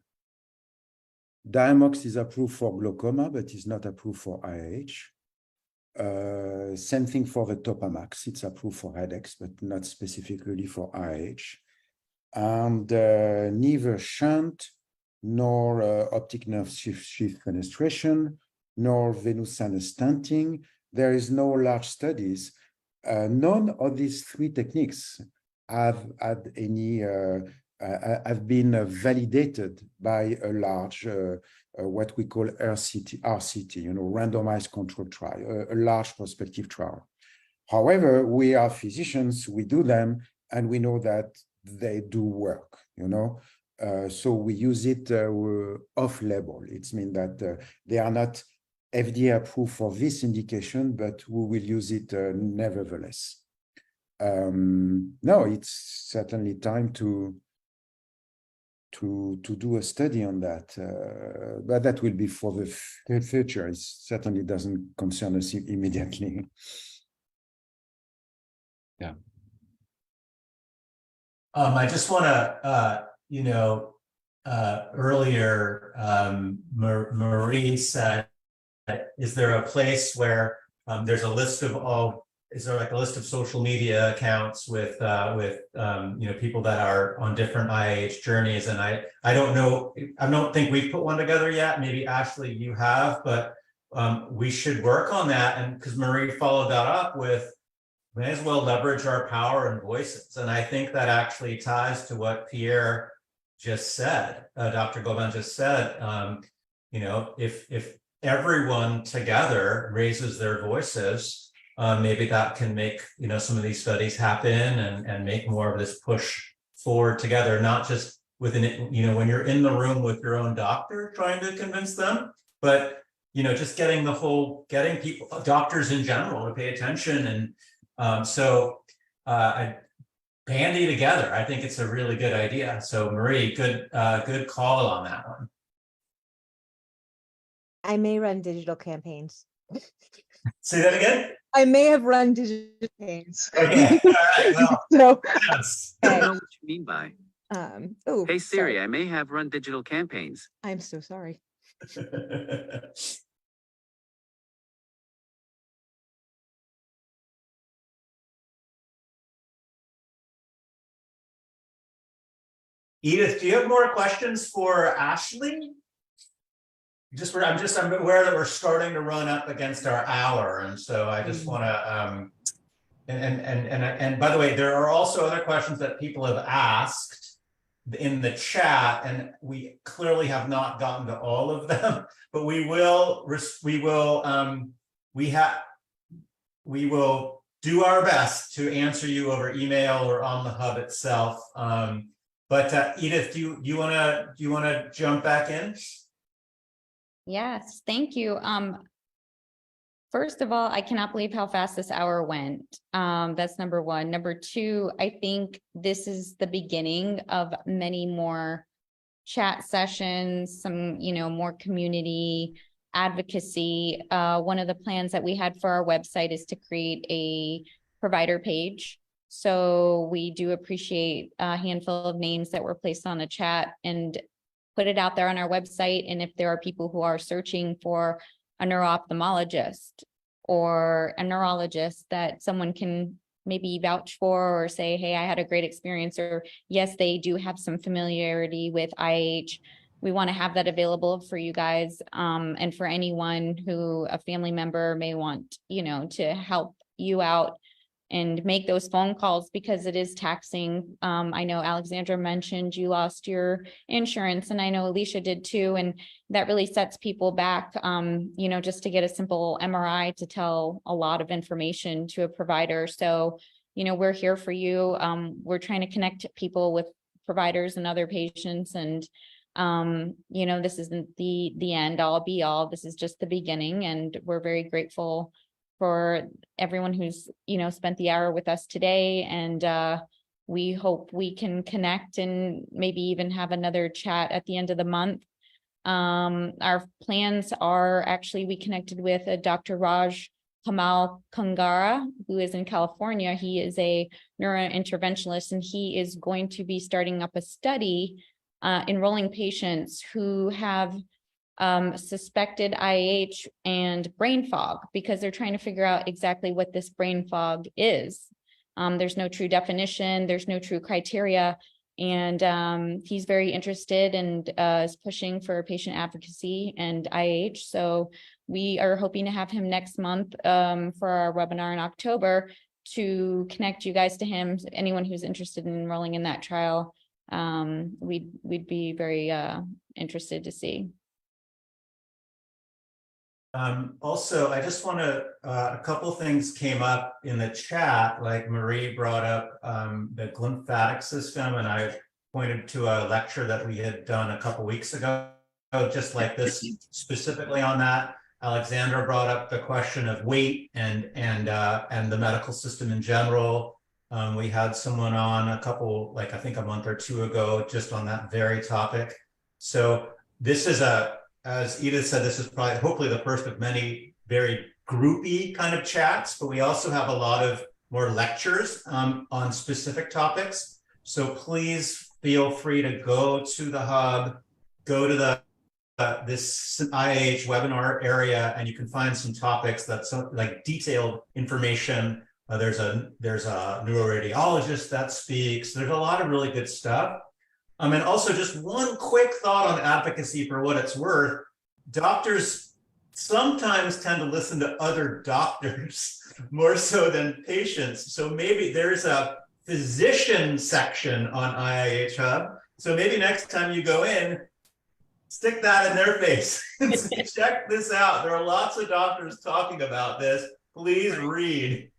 [SPEAKER 1] Diamox is approved for glaucoma, but is not approved for IIH. Same thing for the Topamax. It's approved for headaches, but not specifically for IIH. And neither shunt, nor optic nerve sheath fenestration, nor venous sinus stenting. There is no large studies. None of these three techniques have had any have been validated by a large what we call RCT, randomized controlled trial, a large prospective trial. However, we are physicians, we do them, and we know that they do work, so we use it off-label. It means that they are not FDA approved for this indication, but we will use it nevertheless. No, it's certainly time to do a study on that, but that will be for the future. It certainly doesn't concern us immediately.
[SPEAKER 8] Yeah.
[SPEAKER 3] I just want to, earlier, Marie said, is there a place where there's a list of all? Is there like a list of social media accounts with people that are on different IIH journeys? And I don't know, I don't think we've put one together yet. Maybe Ashley, you have, but we should work on that. And because Marie followed that up with, may as well leverage our power and voices. And I think that actually ties to what Pierre just said, Dr. Gauvin just said. If everyone together raises their voices, maybe that can make some of these studies happen and make more of this push forward together, not just within when you're in the room with your own doctor trying to convince them, but just getting people, doctors in general, to pay attention. And I bandy together. I think it's a really good idea. So Marie, good call on that one.
[SPEAKER 6] I may run digital campaigns.
[SPEAKER 3] Say that again?
[SPEAKER 6] I may have run digital campaigns.
[SPEAKER 3] Okay. All right. Well,
[SPEAKER 6] so,
[SPEAKER 3] yes.
[SPEAKER 9] I don't know what you mean by.
[SPEAKER 6] Oh,
[SPEAKER 9] hey Siri,
[SPEAKER 6] sorry.
[SPEAKER 9] I may have run digital campaigns.
[SPEAKER 6] I'm so sorry.
[SPEAKER 3] Edith, do you have more questions for Ashley? I'm aware that we're starting to run up against our hour, and so I just want to and by the way, there are also other questions that people have asked in the chat, and we clearly have not gotten to all of them, but we will do our best to answer you over email or on the hub itself. But Edith, do you want to jump back in?
[SPEAKER 4] Yes, thank you. First of all, I cannot believe how fast this hour went. That's number one. Number two, I think this is the beginning of many more chat sessions, some, more community advocacy, one of the plans that we had for our website is to create a provider page. So we do appreciate a handful of names that were placed on the chat and put it out there on our website. And if there are people who are searching for a neuro-ophthalmologist or a neurologist that someone can maybe vouch for or say, hey, I had a great experience, or yes, they do have some familiarity with IIH, we want to have that available for you guys, and for anyone who a family member may want, to help you out and make those phone calls, because it is taxing. I know Alexandra mentioned you lost your insurance, and I know Alicia did too. And that really sets people back, just to get a simple MRI to tell a lot of information to a provider. So, we're here for you. We're trying to connect people with providers and other patients. And, this isn't the end all be all. This is just the beginning. And we're very grateful for everyone who's, spent the hour with us today. And we hope we can connect and maybe even have another chat at the end of the month. Our plans are actually, we connected with a Dr. Raj Kamal Kangara, who is in California. He is a neurointerventionalist, and he is going to be starting up a study enrolling patients who have suspected IIH and brain fog, because they're trying to figure out exactly what this brain fog is. There's no true definition, there's no true criteria, and he's very interested and is pushing for patient advocacy and IIH. So we are hoping to have him next month for our webinar in October to connect you guys to him. Anyone who's interested in enrolling in that trial, we'd be very interested to see.
[SPEAKER 3] Also, I just want to, a couple things came up in the chat, like Marie brought up the glymphatic system, and I pointed to a lecture that we had done a couple weeks ago, just like this, specifically on that. Alexandra brought up the question of weight and the medical system in general. We had someone on I think a month or two ago, just on that very topic. So this is as Edith said, this is probably hopefully the first of many very groupy kind of chats, but we also have a lot of more lectures on specific topics. So please feel free to go to the hub, go to this IIH webinar area, and you can find some topics that's like detailed information. There's a neuroradiologist that speaks. There's a lot of really good stuff. And also just one quick thought on advocacy for what it's worth. Doctors sometimes tend to listen to other doctors more so than patients. So maybe there's a physician section on IIH Hub. So maybe next time you go in, stick that in their face and say, check this out. There are lots of doctors talking about this. Please read.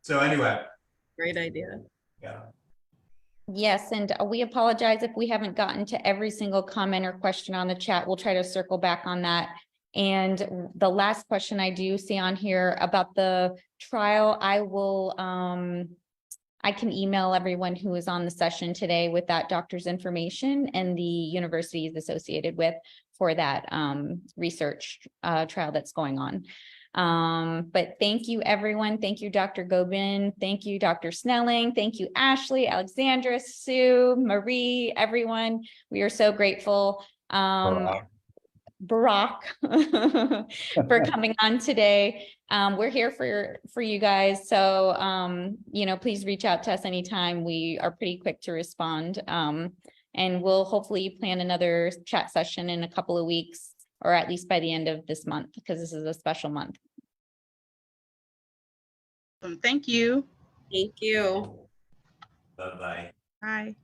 [SPEAKER 3] So anyway.
[SPEAKER 7] Great idea.
[SPEAKER 3] Yeah.
[SPEAKER 4] Yes, and we apologize if we haven't gotten to every single comment or question on the chat. We'll try to circle back on that. And the last question I do see on here about the trial, I can email everyone who is on the session today with that doctor's information and the universities associated with for that research trial that's going on. But thank you, everyone. Thank you, Dr. Gobin. Thank you, Dr. Snelling. Thank you, Ashley, Alexandra, Sue, Marie, everyone. We are so grateful. Barack for coming on today. We're here for you guys. So, please reach out to us anytime. We are pretty quick to respond. And we'll hopefully plan another chat session in a couple of weeks, or at least by the end of this month, because this is a special month.
[SPEAKER 2] Thank you.
[SPEAKER 7] Thank you.
[SPEAKER 3] Bye-bye.
[SPEAKER 2] Bye.